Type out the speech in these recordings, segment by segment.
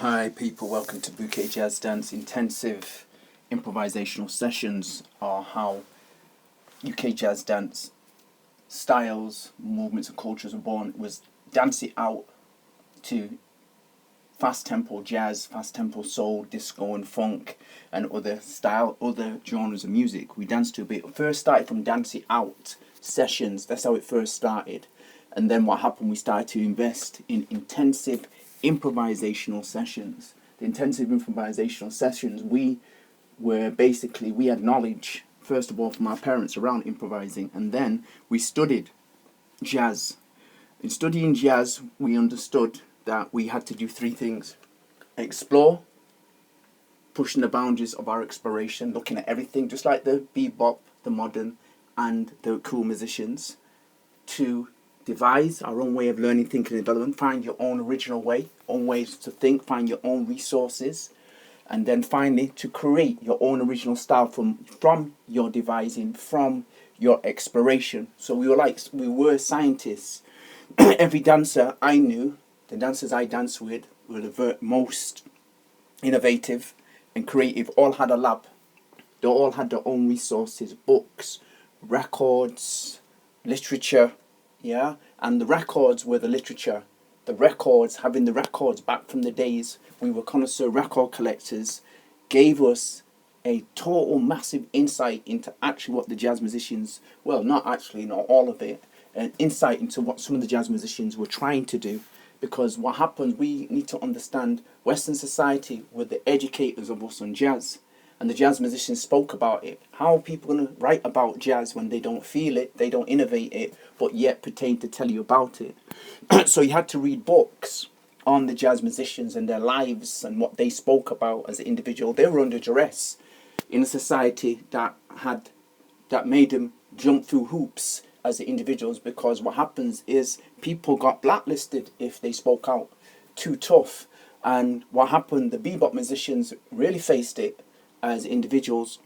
Hi people, welcome to Bouquet Jazz Dance. Intensive improvisational sessions are how UK jazz dance styles, movements and cultures were born. It was dance it out to fast tempo jazz, fast tempo soul, disco and funk and other genres of music. We danced to a bit. First started from dance it out sessions, that's how it first started. And then what happened, we started to invest in intensive improvisational sessions. The intensive improvisational sessions, we had knowledge, first of all, from our parents around improvising, and then we studied jazz. In studying jazz, we understood that we had to do three things: explore, pushing the boundaries of our exploration, looking at everything, just like the bebop, the modern, and the cool musicians, to devise our own way of learning, thinking, and development, find your own original way, own ways to think, find your own resources, and then finally to create your own original style from your devising, from your exploration. So we were scientists. Every dancer I knew, the dancers I danced with, were the most innovative and creative, all had a lab. They all had their own resources, books, records, literature, yeah, and the records were the literature. Having the records back from the days we were connoisseur record collectors, gave us a total massive insight into actually what the jazz musicians, not all of it, an insight into what some of the jazz musicians were trying to do. Because what happens, we need to understand Western society were the educators of us on jazz. And the jazz musicians spoke about it. How are people going to write about jazz when they don't feel it, they don't innovate it, but yet pretend to tell you about it? So you had to read books on the jazz musicians and their lives and what they spoke about as an individual. They were under duress in a society that made them jump through hoops as individuals, because what happens is people got blacklisted if they spoke out too tough. And what happened, the bebop musicians really faced it as individuals.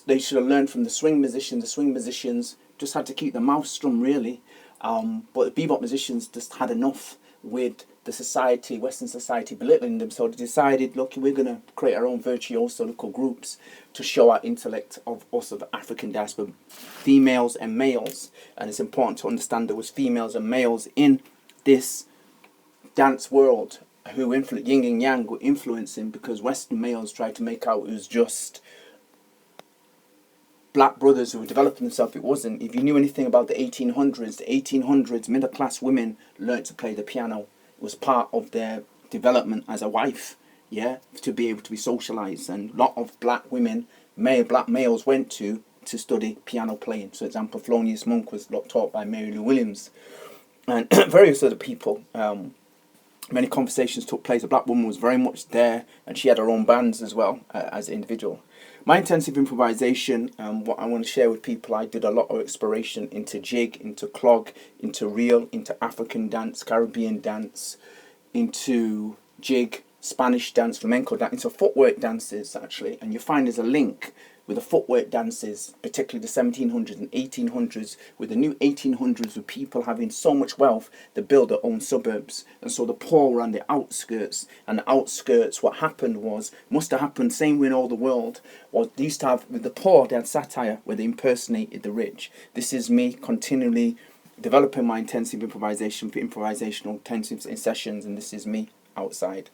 They should have learned from the swing musicians. The swing musicians just had to keep their mouth strung, really. But the bebop musicians just had enough with the society, Western society, belittling them. So they decided, look, we're going to create our own virtuoso local groups to show our intellect of us of African diaspora, females and males. And it's important to understand there was females and males in this dance world who yin and yang were influencing, because Western males tried to make out it was just black brothers who were developing themselves. It wasn't. If you knew anything about the 1800s, middle class women learned to play the piano. It was part of their development as a wife, yeah, to be able to be socialized. And a lot of black women, black males went to study piano playing. So, for example, Thelonious Monk was taught by Mary Lou Williams and various other people. Many conversations took place. A black woman was very much there, and she had her own bands as well as an individual. My intensive improvisation, what I want to share with people, I did a lot of exploration into jig, into clog, into reel, into African dance, Caribbean dance, into jig, Spanish dance, flamenco dance, into footwork dances actually. And you find there's a link with the footwork dances, particularly the 1700s and 1800s, with the new 1800s, with people having so much wealth, they build their own suburbs. And so the poor were on the outskirts. And the outskirts, what happened must have happened, same way in all the world, was they used to have, with the poor, they had satire where they impersonated the rich. This is me continually developing my intensive improvisation for improvisational intensive sessions, and this is me outside.